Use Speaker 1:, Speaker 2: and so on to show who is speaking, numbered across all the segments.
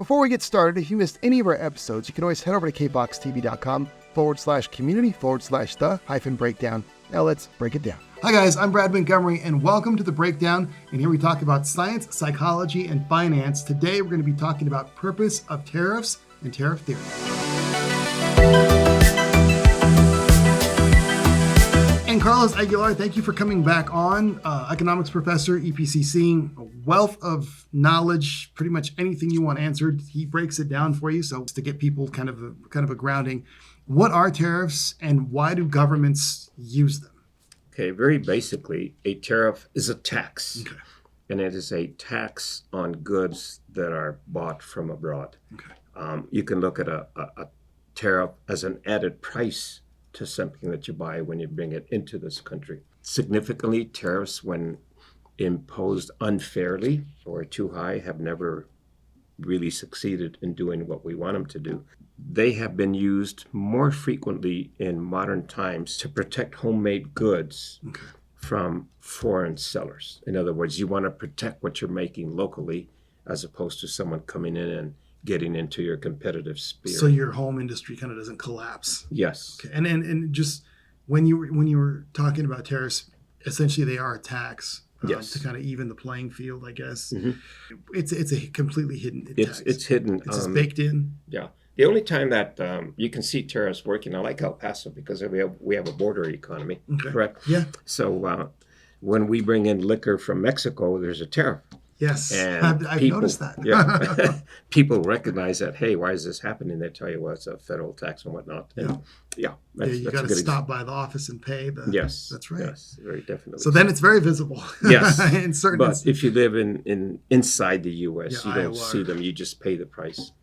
Speaker 1: Before we get started, if you missed any of our episodes, you can always head over to kboxtv.com/community/the-breakdown. Now let's break it down. Hi guys, I'm Brad Montgomery and welcome to The Breakdown. And here we talk about science, psychology, and finance. Today we're going to be talking about purpose of tariffs and tariff theory. And Carlos Aguilar, thank you for coming back on. Economics professor, EPCC, a wealth of knowledge, pretty much anything you want answered. He breaks it down for you. So to get people kind of a grounding, what are tariffs and why do governments use them?
Speaker 2: Okay, very basically, a tariff is a tax.
Speaker 1: Okay.
Speaker 2: And it is a tax on goods that are bought from abroad.
Speaker 1: Okay.
Speaker 2: You can look at a tariff as an added price to something that you buy when you bring it into this country. Significantly, tariffs, when imposed unfairly or too high, have never really succeeded in doing what we want them to do. They have been used more frequently in modern times to protect homemade goods from foreign sellers. In other words, you want to protect what you're making locally as opposed to someone coming in and getting into your competitive sphere.
Speaker 1: So your home industry kind of doesn't collapse.
Speaker 2: Yes.
Speaker 1: Okay. And just when you were talking about tariffs, essentially they are a tax
Speaker 2: yes.
Speaker 1: to kind of even the playing field, I guess.
Speaker 2: Mm-hmm.
Speaker 1: It's a completely hidden tax.
Speaker 2: It's hidden.
Speaker 1: It's just baked in.
Speaker 2: Yeah. The only time that you can see tariffs working, I like El Paso because we have a border economy, correct?
Speaker 1: Yeah.
Speaker 2: So when we bring in liquor from Mexico, there's a tariff.
Speaker 1: Yes,
Speaker 2: and
Speaker 1: I've noticed that.
Speaker 2: Yeah, people recognize that. Hey, why is this happening? They tell you, well, it's a federal tax and whatnot. And
Speaker 1: you got to stop by the office and pay.
Speaker 2: Yes,
Speaker 1: that's right.
Speaker 2: Yes, very definitely.
Speaker 1: So then it's very visible.
Speaker 2: Yes,
Speaker 1: in certain
Speaker 2: but if you live in inside the U.S., you don't see them. You just pay the price.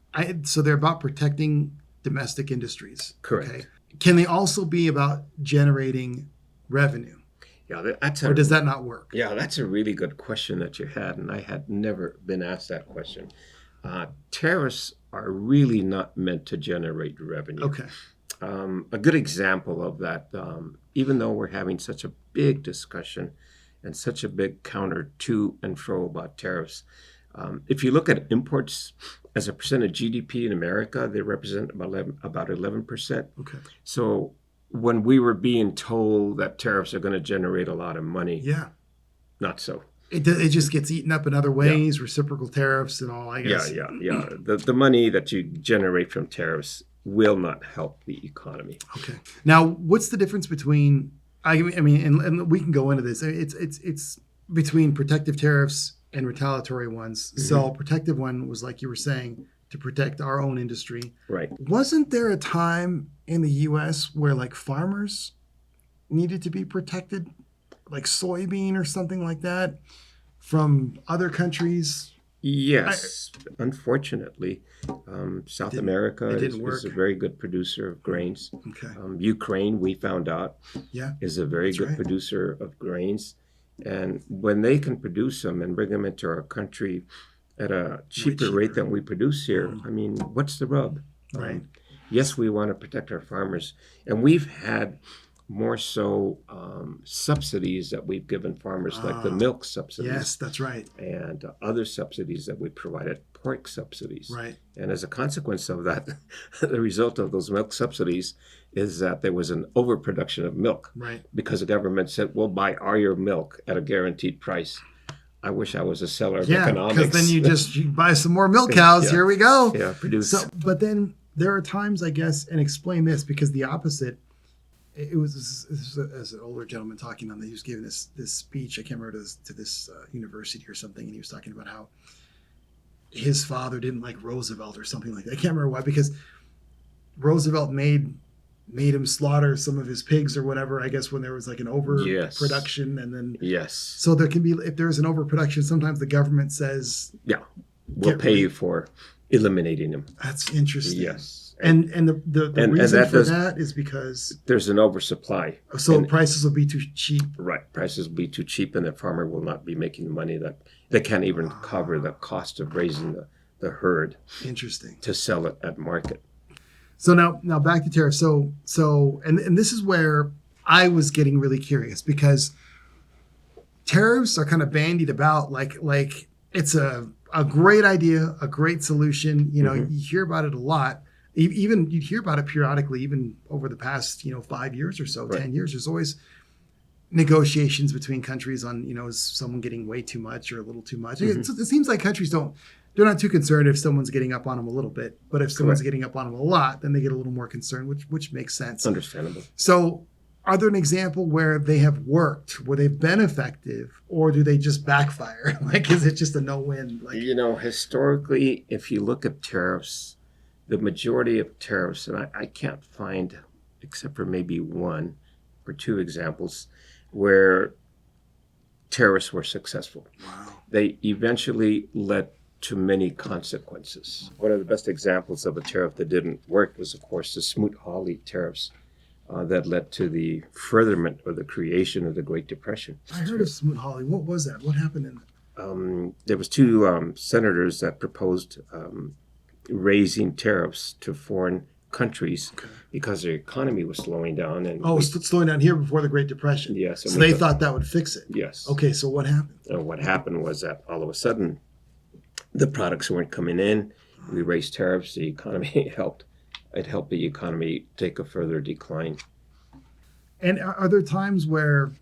Speaker 1: So they're about protecting domestic industries.
Speaker 2: Correct.
Speaker 1: Okay. Can they also be about generating revenue?
Speaker 2: Yeah,
Speaker 1: or does that not work?
Speaker 2: Yeah, that's a really good question that you had, and I had never been asked that question. Tariffs are really not meant to generate revenue.
Speaker 1: Okay.
Speaker 2: A good example of that, even though we're having such a big discussion and such a big counter to and fro about tariffs, if you look at imports as a percent of GDP in America, they represent about 11%.
Speaker 1: Okay.
Speaker 2: So when we were being told that tariffs are going to generate a lot of money, not so.
Speaker 1: It just gets eaten up in other ways, reciprocal tariffs and all, I guess.
Speaker 2: Yeah. The money that you generate from tariffs will not help the economy.
Speaker 1: Okay. Now, what's the difference between, I mean, and we can go into this, it's between protective tariffs and retaliatory ones. Mm-hmm. So protective one was, like you were saying, to protect our own industry.
Speaker 2: Right.
Speaker 1: Wasn't there a time in the U.S. where like farmers needed to be protected, like soybean or something like that, from other countries?
Speaker 2: Yes. Unfortunately, South America is a very good producer of grains.
Speaker 1: Okay.
Speaker 2: Ukraine, we found out, is a very good producer of grains. And when they can produce them and bring them into our country at a cheaper rate than we produce here, I mean, what's the rub?
Speaker 1: Right.
Speaker 2: Yes, we want to protect our farmers. And we've had more so subsidies that we've given farmers, like the milk subsidies.
Speaker 1: Yes, that's right.
Speaker 2: And other subsidies that we provided, pork subsidies.
Speaker 1: Right.
Speaker 2: And as a consequence of that, the result of those milk subsidies is that there was an overproduction of milk.
Speaker 1: Right.
Speaker 2: Because the government said, we'll buy all your milk at a guaranteed price. I wish I was a seller of economics.
Speaker 1: Yeah, because then you buy some more milk cows. Here we go.
Speaker 2: Yeah, produce.
Speaker 1: So, but then there are times, I guess, and explain this, because the opposite, it was as an older gentleman talking on, he was giving this speech, I can't remember, to this university or something, and he was talking about how his father didn't like Roosevelt or something like that. I can't remember why, because Roosevelt made him slaughter some of his pigs or whatever, I guess, when there was like an overproduction. And then so there can be, if there's an overproduction, sometimes the government says,
Speaker 2: we'll pay you for eliminating them.
Speaker 1: That's interesting.
Speaker 2: Yes.
Speaker 1: And the reason for that is because
Speaker 2: there's an oversupply.
Speaker 1: So prices will be too cheap.
Speaker 2: Right. Prices will be too cheap, and the farmer will not be making the money that they can't even cover the cost of raising the herd.
Speaker 1: Interesting.
Speaker 2: To sell it at market.
Speaker 1: So now back to tariffs. So and this is where I was getting really curious, because tariffs are kind of bandied about like it's a a great idea, a great solution. You know,
Speaker 2: Mhm.
Speaker 1: you hear about it a lot. Even you'd hear about it periodically, even over the past 5 years or so,
Speaker 2: Right.
Speaker 1: 10 years. There's always negotiations between countries on is someone getting way too much or a little too much.
Speaker 2: Mhm.
Speaker 1: It seems like countries they're not too concerned if someone's getting up on them a little bit, but if someone's
Speaker 2: Correct.
Speaker 1: getting up on them a lot, then they get a little more concerned, which makes sense.
Speaker 2: Understandable.
Speaker 1: So, are there an example where they have worked, where they've been effective, or do they just backfire? Like, is it just a no-win? Like,
Speaker 2: Historically, if you look at tariffs, the majority of tariffs, and I can't find, except for maybe one or two examples, where tariffs were successful.
Speaker 1: wow.
Speaker 2: They eventually led to many consequences. One of the best examples of a tariff that didn't work was, of course, the Smoot-Hawley tariffs that led to the furtherment or the creation of the Great Depression.
Speaker 1: I heard of Smoot-Hawley. What was that? What happened in that?
Speaker 2: There was two senators that proposed raising tariffs to foreign countries because their economy was slowing down. And
Speaker 1: Oh, it's slowing down here before the Great Depression.
Speaker 2: yes, and
Speaker 1: So
Speaker 2: we
Speaker 1: they
Speaker 2: thought-
Speaker 1: thought that would fix it.
Speaker 2: yes.
Speaker 1: Okay, so what happened?
Speaker 2: What happened was that all of a sudden, the products weren't coming in. We raised tariffs. The economy helped. It helped the economy take a further decline.
Speaker 1: And are there times where,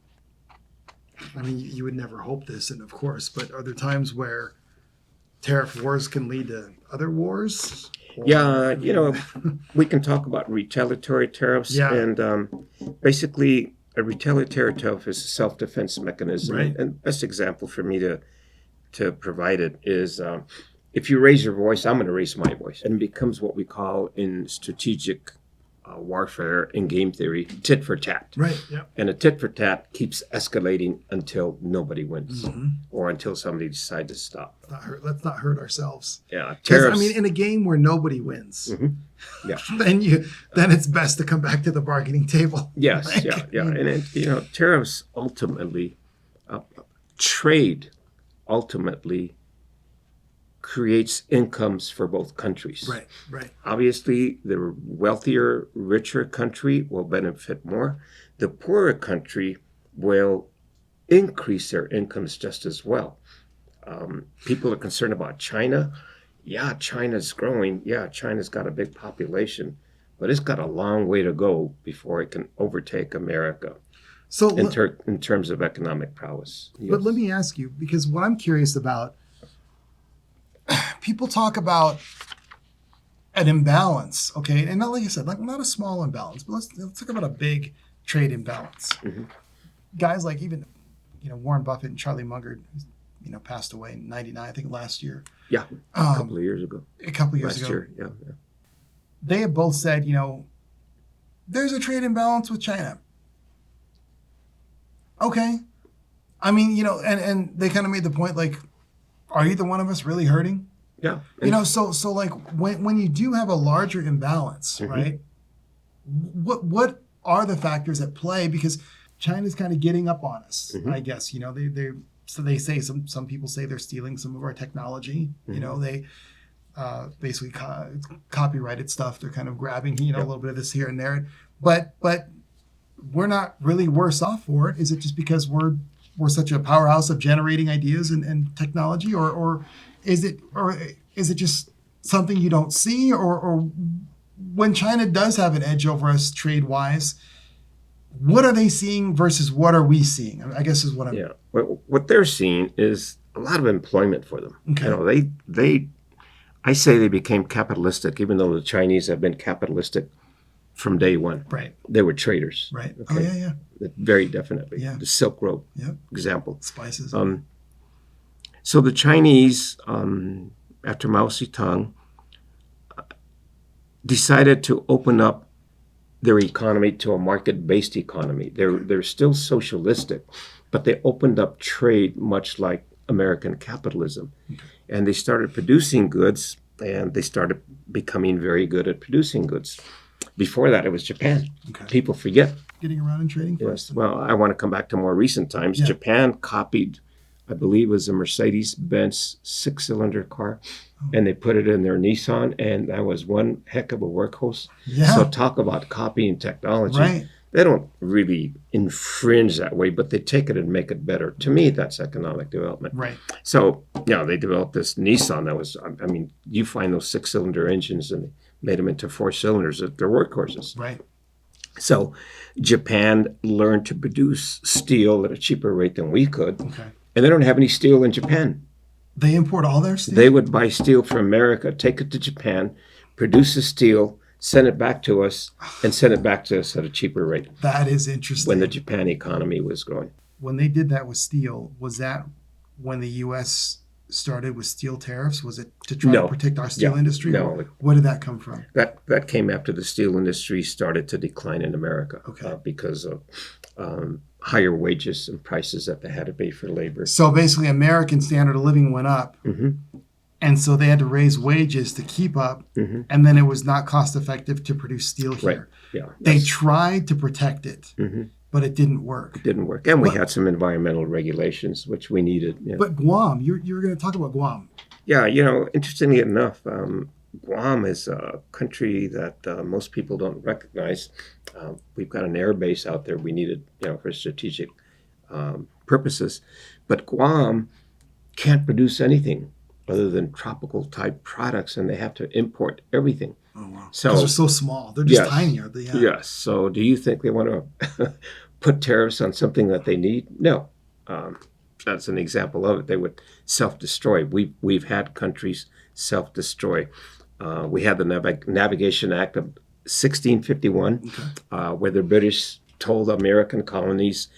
Speaker 1: I mean, you would never hope this, and of course, but are there times where tariff wars can lead to other wars? Or-
Speaker 2: Yeah, we can talk about retaliatory tariffs.
Speaker 1: Yeah.
Speaker 2: And basically, a retaliatory tariff is a self-defense mechanism.
Speaker 1: Right.
Speaker 2: And best example for me to provide it is if you raise your voice, I'm going to raise my voice. And it becomes what we call in strategic warfare in game theory, tit for tat.
Speaker 1: Right. Yeah.
Speaker 2: And a tit for tat keeps escalating until nobody wins or until somebody decides to stop.
Speaker 1: Let's not hurt ourselves.
Speaker 2: Yeah,
Speaker 1: Because
Speaker 2: tariffs.
Speaker 1: I mean, in a game where nobody wins,
Speaker 2: Yeah.
Speaker 1: then it's best to come back to the bargaining table.
Speaker 2: Yes,
Speaker 1: Like,
Speaker 2: yeah. And tariffs ultimately, trade ultimately creates incomes for both countries.
Speaker 1: Right. Right.
Speaker 2: Obviously, the wealthier, richer country will benefit more. The poorer country will increase their incomes just as well. People are concerned about China. Yeah, China's growing. Yeah, China's got a big population, but it's got a long way to go before it can overtake America
Speaker 1: So,
Speaker 2: in terms of economic prowess.
Speaker 1: but let me ask you, because what I'm curious about, people talk about an imbalance, okay, and not like I said, like not a small imbalance, but let's talk about a big trade imbalance. Guys like even Warren Buffett and Charlie Munger, who's, passed away in '99, I think last year.
Speaker 2: Yeah, a couple of years ago.
Speaker 1: A couple years
Speaker 2: Last
Speaker 1: ago,
Speaker 2: year, yeah.
Speaker 1: they have both said, there's a trade imbalance with China. Okay, I mean, and they kind of made the point like, are either one of us really hurting?
Speaker 2: Yeah.
Speaker 1: So like when you do have a larger imbalance, right? What are the factors at play? Because China's kind of getting up on us, I guess. They say some people say they're stealing some of our technology. They basically copyrighted stuff. They're kind of grabbing a little bit of this here and there, but we're not really worse off for it. Is it just because we're such a powerhouse of generating ideas and technology, or is it just something you don't see, or when China does have an edge over us trade wise, what are they seeing versus what are we seeing? I guess is what I'm.
Speaker 2: Yeah. What they're seeing is a lot of employment for them.
Speaker 1: Okay.
Speaker 2: I say they became capitalistic, even though the Chinese have been capitalistic from day one.
Speaker 1: Right.
Speaker 2: They were traders.
Speaker 1: Right.
Speaker 2: Okay.
Speaker 1: Oh yeah.
Speaker 2: Very definitely.
Speaker 1: Yeah.
Speaker 2: The Silk Road
Speaker 1: Yep.
Speaker 2: example.
Speaker 1: Spices.
Speaker 2: So the Chinese, after Mao Zedong, decided to open up their economy to a market-based economy. They're still socialistic, but they opened up trade much like American capitalism. And they started producing goods, and they started becoming very good at producing goods. Before that, it was Japan.
Speaker 1: Okay.
Speaker 2: People forget.
Speaker 1: Getting around and trading first.
Speaker 2: Yes. Well, I want to come back to more recent times.
Speaker 1: Yeah.
Speaker 2: Japan copied, I believe it was a Mercedes-Benz 6-cylinder car, and they put it in their Nissan, and that was one heck of a workhorse.
Speaker 1: Yeah.
Speaker 2: So talk about copying technology.
Speaker 1: Right.
Speaker 2: They don't really infringe that way, but they take it and make it better. To me, that's economic development.
Speaker 1: Right.
Speaker 2: So, they developed this Nissan that was, I mean, you find those 6-cylinder engines and they made them into 4 cylinders. They're workhorses.
Speaker 1: Right.
Speaker 2: So Japan learned to produce steel at a cheaper rate than we could.
Speaker 1: Okay.
Speaker 2: And they don't have any steel in Japan.
Speaker 1: They import all their steel?
Speaker 2: They would buy steel from America, take it to Japan, produce the steel, send it back to us, and send it back to us at a cheaper rate.
Speaker 1: That is interesting.
Speaker 2: When the Japan economy was growing.
Speaker 1: When they did that with steel, was that when the U.S. started with steel tariffs? Was it to try to protect our steel industry?
Speaker 2: No.
Speaker 1: Where did that come from?
Speaker 2: That came after the steel industry started to decline in America.
Speaker 1: Okay.
Speaker 2: Because of higher wages and prices that they had to pay for labor.
Speaker 1: So basically, American standard of living went up.
Speaker 2: Mm-hmm.
Speaker 1: And so they had to raise wages to keep up.
Speaker 2: Mm-hmm.
Speaker 1: And then it was not cost effective to produce steel here.
Speaker 2: Right. Yeah.
Speaker 1: They tried to protect it, but it didn't work.
Speaker 2: It didn't work. And we had some environmental regulations, which we needed. Yeah.
Speaker 1: But Guam, you were going to talk about Guam.
Speaker 2: Yeah, interestingly enough, Guam is a country that most people don't recognize. We've got an air base out there we needed, for strategic purposes. But Guam can't produce anything other than tropical type products, and they have to import everything.
Speaker 1: Oh, wow.
Speaker 2: So
Speaker 1: because they're so small. They're just tiny.
Speaker 2: Yes. So do you think they want to put tariffs on something that they need? No. That's an example of it. They would self-destroy. We've had countries self-destroy. We had the Navigation Act of 1651, where the British told American colonies,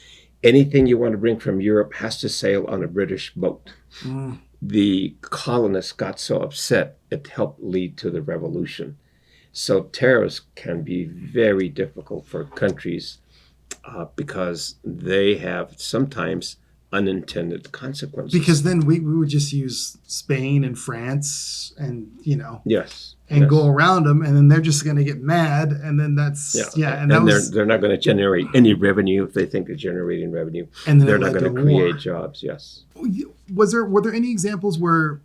Speaker 2: anything you want to bring from Europe has to sail on a British boat. Mm. The colonists got so upset, it helped lead to the revolution. So tariffs can be very difficult for countries because they have sometimes unintended consequences.
Speaker 1: Because then we would just use Spain and France and,
Speaker 2: Yes.
Speaker 1: And go around them, and then they're just going to get mad, and then that's
Speaker 2: and they're not going to generate any revenue if they think they're generating revenue, and they're not going to create jobs. Yes.
Speaker 1: Were there any examples where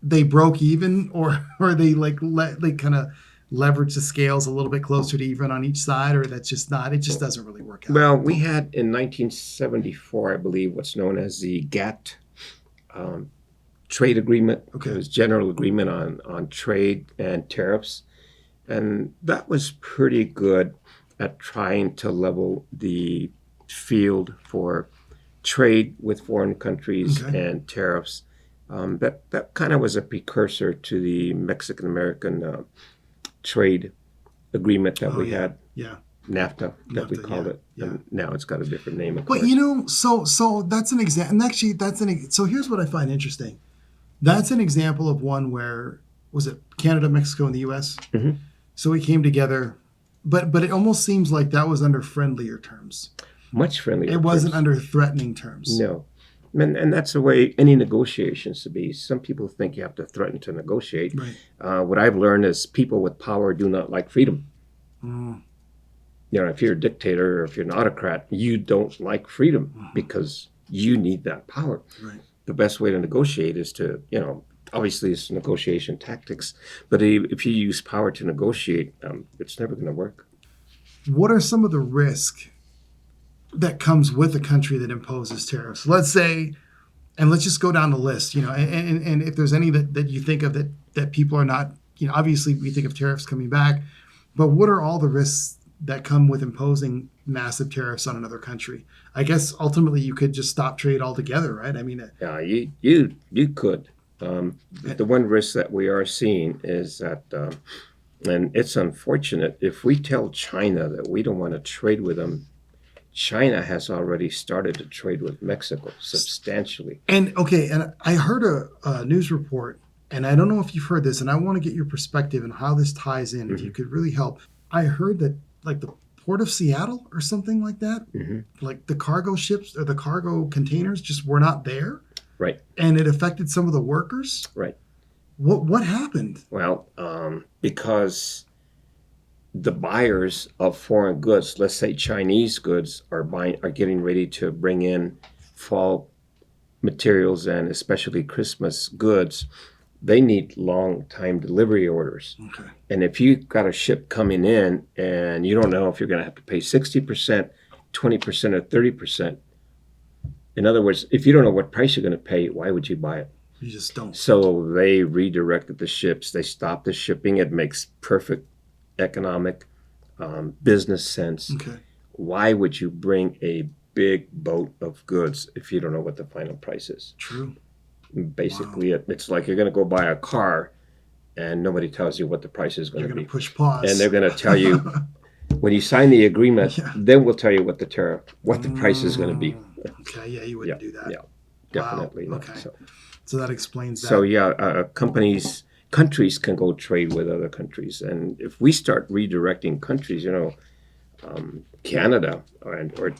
Speaker 1: they broke even, or they they kind of leverage the scales a little bit closer to even on each side, or that's just not? It just doesn't really work out.
Speaker 2: Well, we had in 1974, I believe, what's known as the GATT. Trade agreement. Okay. It was general agreement on trade and tariffs. And that was pretty good at trying to level the field for trade with foreign countries and tariffs. That kind of was a precursor to the Mexican-American trade agreement that we had. Yeah. NAFTA, that we called it. Yeah. And now it's got a different name.
Speaker 1: But, so that's an example. And actually, so here's what I find interesting. That's an example of one where, was it Canada, Mexico, and the U.S.? Mm-hmm. So we came together, but it almost seems like that was under friendlier terms.
Speaker 2: Much friendlier.
Speaker 1: It wasn't under threatening terms.
Speaker 2: No. And that's the way any negotiations should be. Some people think you have to threaten to negotiate. Right. What I've learned is people with power do not like freedom. Mm. If you're a dictator or if you're an autocrat, you don't like freedom because you need that power. Right. The best way to negotiate is to, obviously it's negotiation tactics, but if you use power to negotiate, it's never going to work.
Speaker 1: What are some of the risks that comes with a country that imposes tariffs? Let's say, and let's just go down the list, and if there's any that you think of that people are not, obviously we think of tariffs coming back, but what are all the risks that come with imposing massive tariffs on another country? I guess ultimately you could just stop trade altogether, right? I mean,
Speaker 2: yeah, you could. The one risk that we are seeing is that, and it's unfortunate, if we tell China that we don't want to trade with them, China has already started to trade with Mexico substantially.
Speaker 1: And I heard a news report, and I don't know if you've heard this, and I want to get your perspective on how this ties in, if you could really help. I heard that like the Port of Seattle or something like that, like the cargo ships or the cargo containers just were not there.
Speaker 2: Right.
Speaker 1: And it affected some of the workers.
Speaker 2: Right.
Speaker 1: What happened?
Speaker 2: Well, because the buyers of foreign goods, let's say Chinese goods, are getting ready to bring in fall materials and especially Christmas goods. they need long time delivery orders.
Speaker 1: Okay.
Speaker 2: And if you got a ship coming in and you don't know if you're going to have to pay 60%, 20%, or 30%, in other words, if you don't know what price you're going to pay, why would you buy it?
Speaker 1: You just don't.
Speaker 2: So they redirected the ships. They stopped the shipping. It makes perfect economic business sense.
Speaker 1: Okay.
Speaker 2: Why would you bring a big boat of goods if you don't know what the final price is?
Speaker 1: True.
Speaker 2: Basically, it's like you're going to go buy a car and nobody tells you what the price is going
Speaker 1: You're
Speaker 2: to
Speaker 1: going
Speaker 2: be.
Speaker 1: to push pause.
Speaker 2: And they're going to tell you, when you sign the agreement, then we'll tell you what the price is going to be.
Speaker 1: Okay, yeah, you wouldn't do that.
Speaker 2: Yeah, definitely
Speaker 1: Wow.
Speaker 2: not.
Speaker 1: Okay. So that explains that.
Speaker 2: So yeah, countries can go trade with other countries. And if we start redirecting countries, Canada or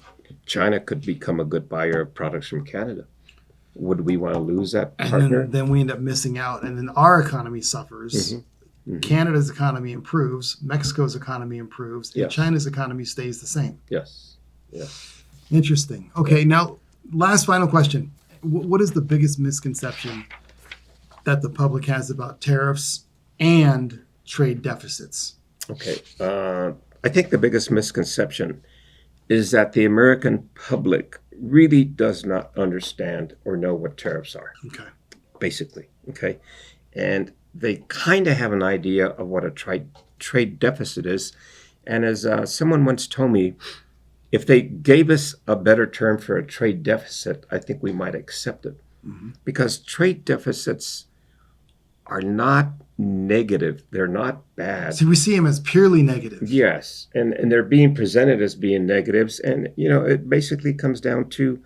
Speaker 2: China could become a good buyer of products from Canada. Would we want to lose that partner?
Speaker 1: And then we end up missing out, and then our economy suffers. Canada's economy improves, Mexico's economy improves, and China's economy stays the same.
Speaker 2: Yes.
Speaker 1: Interesting. Okay, now, last final question. What is the biggest misconception that the public has about tariffs and trade deficits?
Speaker 2: Okay. I think the biggest misconception is that the American public really does not understand or know what tariffs are.
Speaker 1: Okay.
Speaker 2: Basically. Okay. And they kind of have an idea of what a trade deficit is. And as someone once told me, if they gave us a better term for a trade deficit, I think we might accept it. Because trade deficits are not negative. They're not bad.
Speaker 1: See, we see them as purely negative.
Speaker 2: Yes. And they're being presented as being negatives. And, it basically comes down to,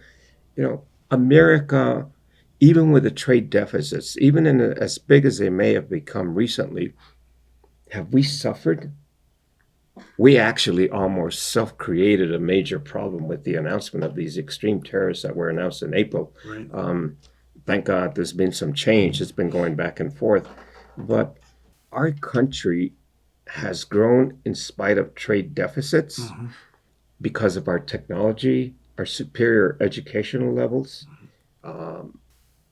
Speaker 2: America, even with the trade deficits, even in as big as they may have become recently, have we suffered? We actually almost self-created a major problem with the announcement of these extreme tariffs that were announced in April.
Speaker 1: Right.
Speaker 2: Thank God there's been some change. It's been going back and forth. But our country has grown in spite of trade deficits because of our technology, our superior educational levels,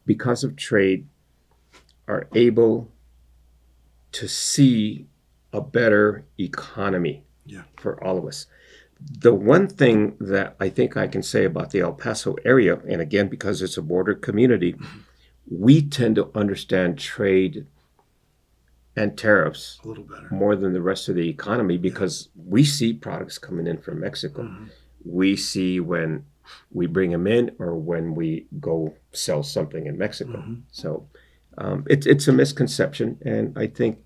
Speaker 2: because of trade, are able to see a better economy for all of us. The one thing that I think I can say about the El Paso area, and again, because it's a border community, we tend to understand trade and tariffs
Speaker 1: a little better,
Speaker 2: more than the rest of the economy, because we see products coming in from Mexico. We see when we bring them in or when we go sell something in Mexico. So it's a misconception, and I think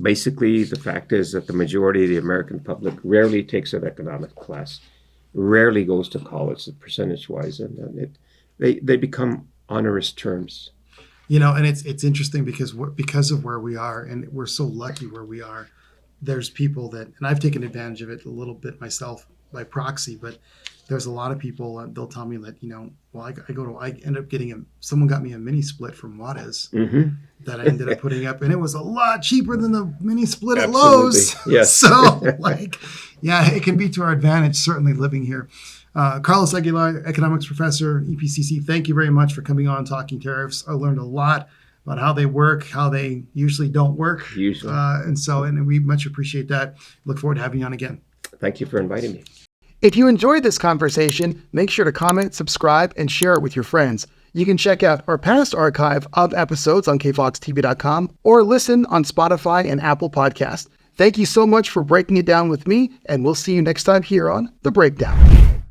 Speaker 2: basically the fact is that the majority of the American public rarely takes an economic class, rarely goes to college percentage-wise, and they become onerous terms.
Speaker 1: And it's interesting because of where we are, and we're so lucky where we are. There's people that, and I've taken advantage of it a little bit myself by proxy, but there's a lot of people, they'll tell me that, I end up getting someone got me a mini split from Juarez that I ended up putting up, and it was a lot cheaper than the mini split at Lowe's.
Speaker 2: Yes.
Speaker 1: So it can be to our advantage, certainly living here. Carlos Aguilar, economics professor, EPCC, thank you very much for coming on Talking Tariffs. I learned a lot about how they work, how they usually don't work. And we much appreciate that. Look forward to having you on again.
Speaker 2: Thank you for inviting me.
Speaker 1: If you enjoyed this conversation, make sure to comment, subscribe, and share it with your friends. You can check out our past archive of episodes on kfoxtv.com or listen on Spotify and Apple Podcasts. Thank you so much for breaking it down with me, and we'll see you next time here on The Breakdown.